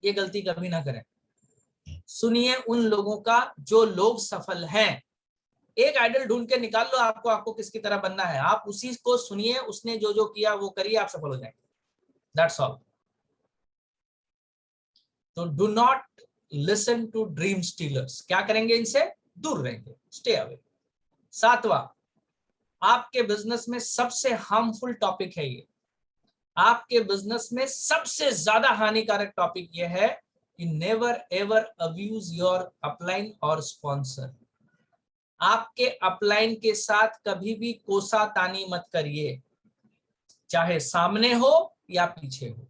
ये गलती कभी ना करें। सुनिए उन लोगों का जो लोग सफल हैं। एक आइडल ढूंढ के निकाल लो आपको किसकी तरह बनना है, आप उसी को सुनिए, उसने जो जो किया वो करिए, आप सफल हो जाएंगे। That's all. तो do not listen to dream stealers. क्या करेंगे? इनसे दूर रहेंगे, स्टे अवे। 7वां, आपके बिजनेस में सबसे हार्मफुल टॉपिक है ये। आपके बिजनेस में सबसे ज्यादा हानिकारक टॉपिक ये है कि never ever abuse your upline और स्पॉन्सर। आपके अपलाइन के साथ कभी भी कोसातानी मत करिए, चाहे सामने हो या पीछे हो।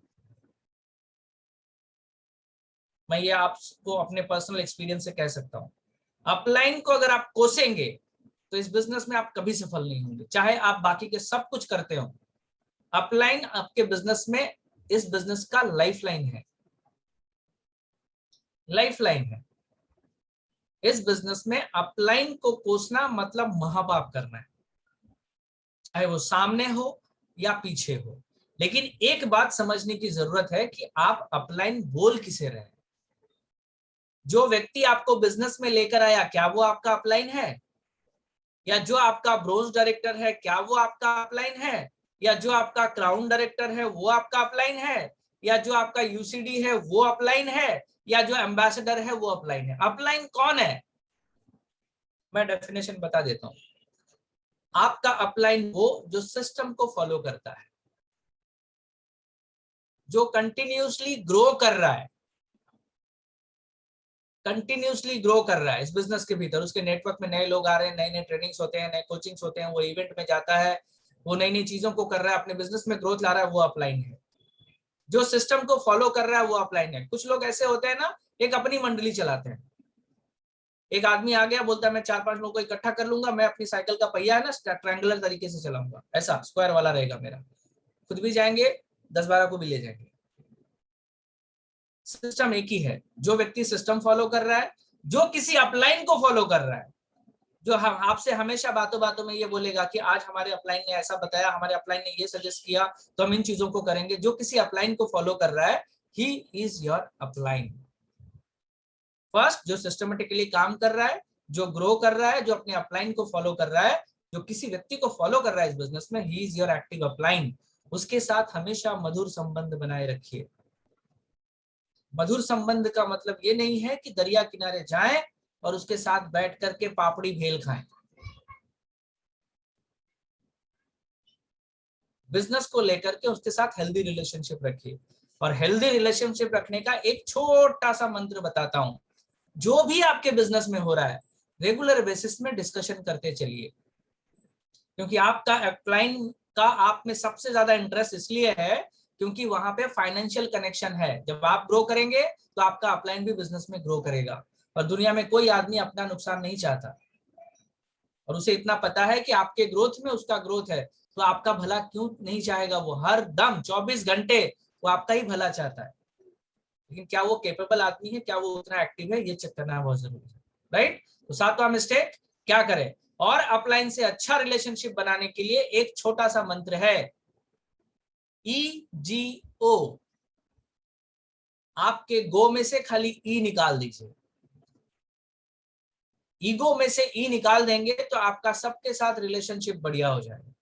मैं ये आपको अपने पर्सनल एक्सपीरियंस से कह सकता हूं। अपलाइन को अगर आप कोसेंगे तो इस बिजनेस में आप कभी सफल नहीं होंगे, चाहे आप बाकी के सब कुछ करते हो। अपलाइन आपके बिजनेस में, इस बिजनेस का लाइफलाइन है, लाइफलाइन है। इस बिजनेस में अपलाइन को कोसना मतलब महापाप करना है, चाहे वो सामने हो या पीछे हो। लेकिन एक बात समझने की जरूरत है कि आप अपलाइन बोल किसे रहे हैं। जो व्यक्ति आपको बिजनेस में लेकर आया, क्या वो आपका अपलाइन है? या जो आपका ब्रोंज डायरेक्टर है, क्या वो आपका अपलाइन है? या जो आपका क्राउन डायरेक्टर है वो आपका अपलाइन है? या जो आपका यूसीडी है वो अपलाइन है? या जो एम्बेसडर है वो अपलाइन है? अपलाइन कौन है? मैं डेफिनेशन बता देता हूं। आपका अपलाइन वो जो सिस्टम को फॉलो करता है, जो कंटिन्यूसली ग्रो कर रहा है, कंटिन्यूसली ग्रो कर रहा है इस बिजनेस के भीतर। उसके नेटवर्क में नए लोग आ रहे हैं, नए नए ट्रेनिंग्स होते हैं, नए कोचिंग्स होते हैं, वो इवेंट में जाता है, वो नई नई चीजों को कर रहा है, अपने बिजनेस में ग्रोथ ला रहा है, वो अपलाइन है। जो सिस्टम को फॉलो कर रहा है वो अपलाइन है। कुछ लोग ऐसे होते हैं ना, एक अपनी मंडली चलाते हैं। एक आदमी आ गया, बोलता है मैं 4-5 लोगों को इकट्ठा कर लूंगा, मैं अपनी साइकिल का पहिया है ना ट्रायंगुलर तरीके से चलाऊंगा, ऐसा स्क्वायर वाला रहेगा मेरा, खुद भी जाएंगे, 10-12 को भी ले जाएंगे। सिस्टम एक ही है। जो व्यक्ति सिस्टम फॉलो कर रहा है, जो किसी अपलाइन को फॉलो कर रहा है, जो हम आपसे हमेशा बातों बातों में ये बोलेगा कि आज हमारे अपलाइन ने ऐसा बताया, हमारे अपलाइन ने ये सजेस्ट किया, तो हम इन चीजों को करेंगे। जो किसी अपलाइन को फॉलो कर रहा है, he is your upline. First, जो सिस्टमेटिकली काम कर रहा है, जो ग्रो कर रहा है, जो अपने अपलाइन को फॉलो कर रहा है, जो किसी व्यक्ति को फॉलो कर रहा है इस बिजनेस में, he is your active upline. उसके साथ हमेशा मधुर संबंध बनाए रखिए। मधुर संबंध का मतलब ये नहीं है कि दरिया किनारे जाएं और उसके साथ बैठ करके पापड़ी भेल खाएं। बिजनेस को लेकर के उसके साथ हेल्दी रिलेशनशिप रखिए। और हेल्दी रिलेशनशिप रखने का एक छोटा सा मंत्र बताता हूं। जो भी आपके बिजनेस में हो रहा है, रेगुलर बेसिस में डिस्कशन करते चलिए, क्योंकि आपका अपलाइन का आप में सबसे ज्यादा इंटरेस्ट इसलिए है क्योंकि वहां पे फाइनेंशियल कनेक्शन है। जब आप ग्रो करेंगे तो आपका अपलाइन भी बिजनेस में ग्रो करेगा। और दुनिया में कोई आदमी अपना नुकसान नहीं चाहता, और उसे इतना पता है कि आपके ग्रोथ में उसका ग्रोथ है, तो आपका भला क्यों नहीं चाहेगा? वो हर दम 24 घंटे वो आपका ही भला चाहता है। लेकिन क्या वो केपेबल आदमी है? क्या वो उतना एक्टिव है? ये चेक करना बहुत जरूरी है, राइट? तो 7वां मिस्टेक क्या करें? और अपलाइन से अच्छा रिलेशनशिप बनाने के लिए एक छोटा सा मंत्र है, EGO, आपके गो में से खाली ई निकाल दीजिए। ईगो में से ई निकाल देंगे तो आपका सबके साथ रिलेशनशिप बढ़िया हो जाएगा।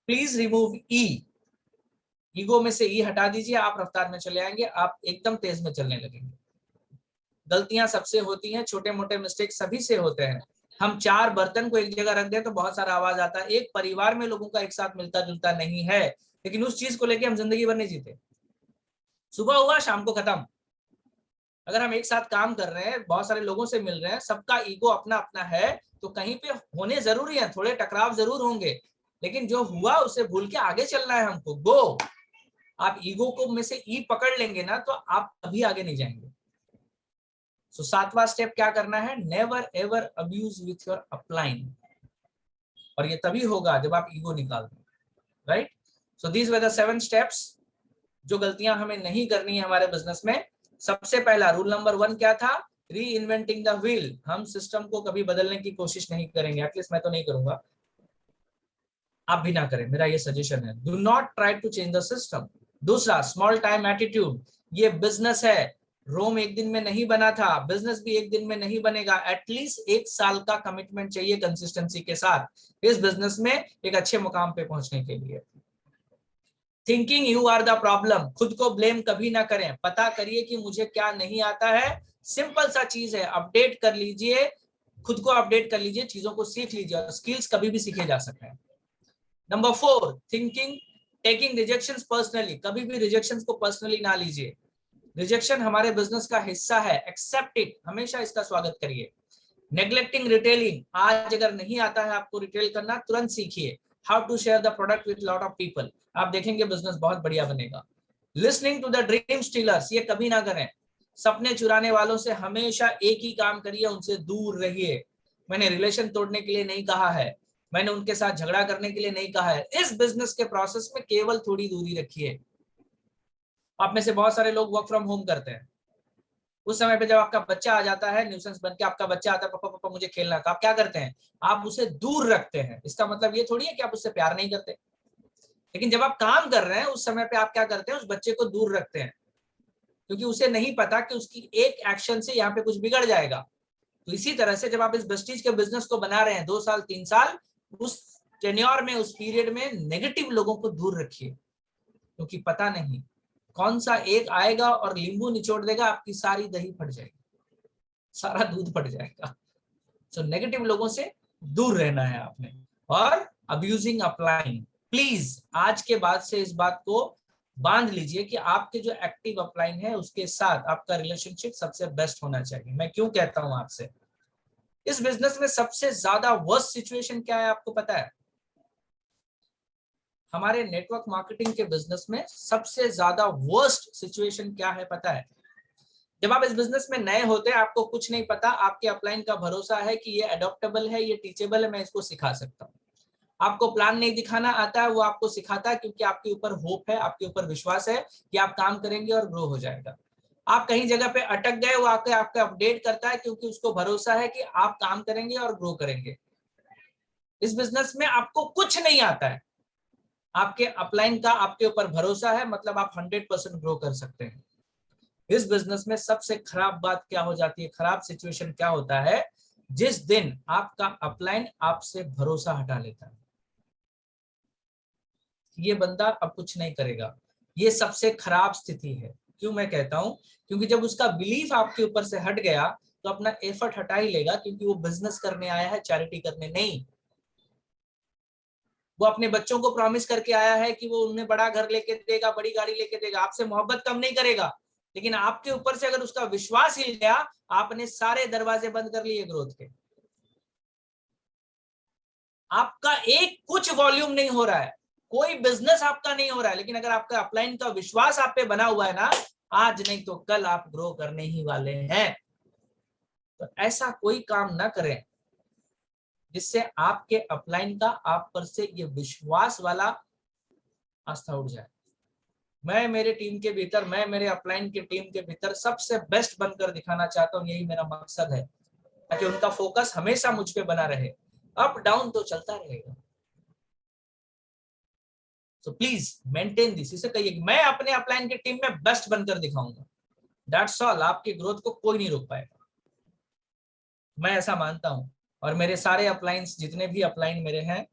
Please remove E. ईगो में से ई हटा दीजिए, आप रफ्तार में चले आएंगे, आप एकदम तेज में चलने लगेंगे। गलतियां सबसे होती हैं, छोटे मोटे मिस्टेक सभी से होते हैं। हम 4 बर्तन को एक जगह रख दें तो बहुत सारा आवाज आता है। एक परिवार में लोगों का एक साथ मिलता जुलता नहीं है, लेकिन उस चीज को लेके हम जिंदगी भर नहीं जीते। सुबह हुआ शाम को खत्म। अगर हम एक साथ काम कर रहे हैं, बहुत सारे लोगों से मिल रहे हैं, सबका ईगो अपना अपना है, तो कहीं पे होने जरूरी है, थोड़े टकराव जरूर होंगे, लेकिन जो हुआ उसे भूल के आगे चलना है हमको। गो। आप ईगो को में से ई पकड़ लेंगे ना तो आप कभी आगे नहीं जाएंगे। सो 7वां स्टेप क्या करना है? Never ever abuse with your upline. और ये तभी होगा जब आप ईगो निकाल दें, right? So these were the 7 steps जो गलतियां हमें नहीं करनी है हमारे बिजनेस में। सबसे पहला रूल नंबर 1 क्या था? री इन्वेंटिंग द व्हील। हम सिस्टम को कभी बदलने की कोशिश नहीं करेंगे, एटलीस्ट मैं तो नहीं करूंगा, आप भी ना करें, मेरा ये सजेशन है। Do not try to change the system. दूसरा, स्मॉल टाइम एटीट्यूड। ये बिजनेस है, रोम एक दिन में नहीं बना था, बिजनेस भी एक दिन में नहीं बनेगा। एटलीस्ट 1 साल का कमिटमेंट चाहिए कंसिस्टेंसी के साथ इस बिजनेस में एक अच्छे मुकाम पे पहुंचने के लिए। Thinking you are the problem. खुद को ब्लेम कभी ना करें। पता करिए कि मुझे क्या नहीं आता है। सिंपल सा चीज है, अपडेट कर लीजिए, खुद को अपडेट कर लीजिए, चीजों को सीख लीजिए, और स्किल्स कभी भी सीखे जा सकते हैं। Number 4, thinking taking rejections personally. कभी भी रिजेक्शंस को पर्सनली ना लीजिए। रिजेक्शन हमारे बिजनेस का हिस्सा है, एक्सेप्ट इट, हमेशा इसका स्वागत करिए। Neglecting retailing. आज अगर नहीं आता है आपको रिटेल करना, तुरंत सीखिए। How to share the product with lot of people. आप देखेंगे बिजनेस बहुत बढ़िया बनेगा। Listening to the dream stealers. ये कभी ना करें। सपने चुराने वालों से हमेशा एक ही काम करिए, उनसे दूर रहिए। मैंने रिलेशन तोड़ने के लिए नहीं कहा है, मैंने उनके साथ झगड़ा करने के लिए नहीं कहा है। इस बिजनेस के प्रोसेस में केवल थोड़ी दूरी रखिए। आप में से बहुत सारे लोग वर्क फ्रॉम होम करते हैं। उस समय पे जब आपका बच्चा आ जाता है, न्यूसेंस बन के आपका बच्चा आता है, पापा पापा मुझे खेलना, तो आप क्या करते हैं? आप उसे दूर रखते हैं। इसका मतलब ये थोड़ी है कि आप उससे प्यार नहीं करते, लेकिन जब आप काम कर रहे हैं उस समय पे आप क्या करते हैं? उस बच्चे को दूर रखते हैं, क्योंकि उसे नहीं पता कि उसकी एक एक्शन से यहाँ पे कुछ बिगड़ जाएगा। तो इसी तरह से जब आप इस वेस्टीज के बिजनेस को बना रहे हैं 2 साल 3 साल, उस टेन्योर में, उस पीरियड में नेगेटिव लोगों को दूर रखिए, क्योंकि पता नहीं कौन सा एक आएगा और नींबू निचोड़ देगा, आपकी सारी दही फट जाएगी, सारा दूध फट जाएगा। सो नेगेटिव लोगों से दूर रहना है आपने। और अब्यूजिंग अपलाइन, प्लीज आज के बाद से इस बात को बांध लीजिए कि आपके जो एक्टिव अपलाइन है उसके साथ आपका रिलेशनशिप सबसे बेस्ट होना चाहिए। मैं क्यों कहता हूं आपसे? इस बिजनेस में सबसे ज्यादा वर्स्ट सिचुएशन क्या है आपको पता है? हमारे नेटवर्क मार्केटिंग के बिजनेस में सबसे ज्यादा वर्स्ट सिचुएशन क्या है पता है? जब आप इस बिजनेस में नए होते हैं, आपको कुछ नहीं पता, आपके अपलाइन का भरोसा है कि ये अडॉप्टेबल है, ये टीचेबल है, मैं इसको सिखा सकता हूँ। आपको प्लान नहीं दिखाना आता है, वो आपको सिखाता है, क्योंकि आपके ऊपर होप है, आपके ऊपर विश्वास है कि आप काम करेंगे और ग्रो हो जाएगा। आप कहीं जगह पे अटक गए, वो आके आपको अपडेट करता है, क्योंकि उसको भरोसा है कि आप काम करेंगे और ग्रो करेंगे। इस बिजनेस में आपको कुछ नहीं आता है, आपके अपलाइन का आपके ऊपर भरोसा है, मतलब आप 100% ग्रो कर सकते हैं। इस बिजनेस में सबसे खराब बात क्या हो जाती है, खराब सिचुएशन क्या होता है? जिस दिन आपका अपलाइन आपसे भरोसा हटा लेता है, ये बंदा अब कुछ नहीं करेगा, ये सबसे खराब स्थिति है। क्यों मैं कहता हूं? क्योंकि जब उसका बिलीफ आपके ऊपर से हट गया तो अपना एफर्ट हटा ही लेगा, क्योंकि वो बिजनेस करने आया है, चैरिटी करने नहीं। वो अपने बच्चों को प्रॉमिस करके आया है कि वो उन्हें बड़ा घर लेके देगा, बड़ी गाड़ी लेके देगा, आपसे मोहब्बत कम नहीं करेगा। लेकिन आपके ऊपर से अगर उसका विश्वास हिल गया, आपने सारे दरवाजे बंद कर लिए ग्रोथ के। आपका एक कुछ वॉल्यूम नहीं हो रहा है, कोई बिजनेस आपका नहीं हो रहा है, लेकिन अगर आपका अपलाइन का विश्वास आप पे बना हुआ है ना, आज नहीं तो कल आप ग्रो करने ही वाले हैं। तो ऐसा कोई काम ना करें जिससे आपके अपलाइन का आप पर से ये विश्वास वाला आस्था उठ जाए। मैं मेरे टीम के भीतर, मैं मेरे अपलाइन के टीम के भीतर सबसे बेस्ट बनकर दिखाना चाहता हूँ, यही मेरा मकसद है, ताकि उनका फोकस हमेशा मुझ पे बना रहे। अप डाउन तो चलता रहेगा, सो प्लीज मेंटेन दिस। इसे कहिए कि मैं अपने अपलाइन की टीम में बेस्ट बनकर दिखाऊंगा। That's all. आपकी ग्रोथ को कोई नहीं रोक पाएगा, मैं ऐसा मानता हूं। और मेरे सारे अपलाइंस, जितने भी अपलाइन मेरे हैं,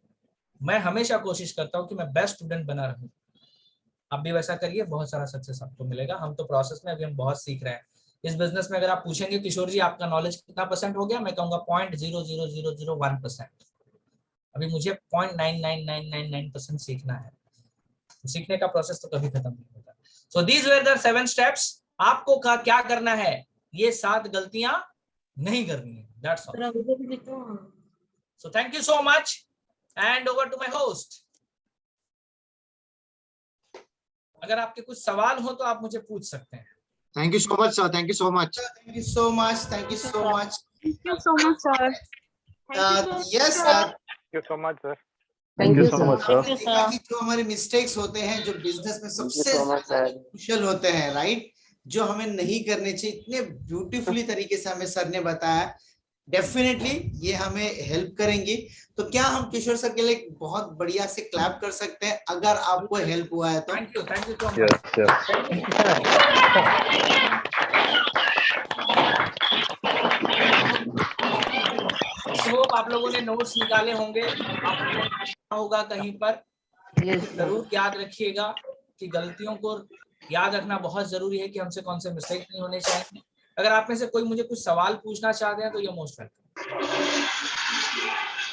मैं हमेशा कोशिश करता हूं कि मैं बेस्ट स्टूडेंट बना रहूं। आप भी वैसा करिए, बहुत सारा सक्सेस आपको मिलेगा। हम तो प्रोसेस में, अभी हम बहुत सीख रहे हैं इस बिजनेस में। अगर आप पूछेंगे किशोर जी आपका नॉलेज कितना % हो गया, मैं कहूंगा 0.00001%। अभी मुझे 0.99999% सीखना है। सीखने का प्रोसेस तो कभी खत्म नहीं होता। So these were the 7 steps. आपको क्या करना है, ये 7 गलतियां नहीं करनी है। That's all. So thank you so much and over to my host. अगर आपके कुछ सवाल हो तो आप मुझे पूछ सकते हैं। Thank you so much, sir. Thank you so much. Thank you so much. Thank you so much. Thank you so much, sir. Yes, Thank you so much, sir. Thank you, so sir. much, sir. देखा कि जो हमारे mistakes होते हैं, जो business में सबसे crucial होते हैं, राइट, जो हमें नहीं करने चाहिए, इतने ब्यूटीफुली तरीके से हमें सर ने बताया। डेफिनेटली ये हमें हेल्प करेंगी। तो क्या हम किशोर सर के लिए बहुत बढ़िया से क्लैप कर सकते हैं अगर आपको हेल्प हुआ है तो? Thank you so much. Yes, yes. Hope आप लोगों ने नोट्स निकाले होंगे, होगा कहीं पर। Yes, sir. जरूर याद रखिएगा कि गलतियों को याद रखना बहुत जरूरी है कि हमसे कौन से मिस्टेक नहीं होने चाहिए। अगर आप में से कोई मुझे कुछ सवाल पूछना चाहते हैं तो ये मोस्ट वेलकम।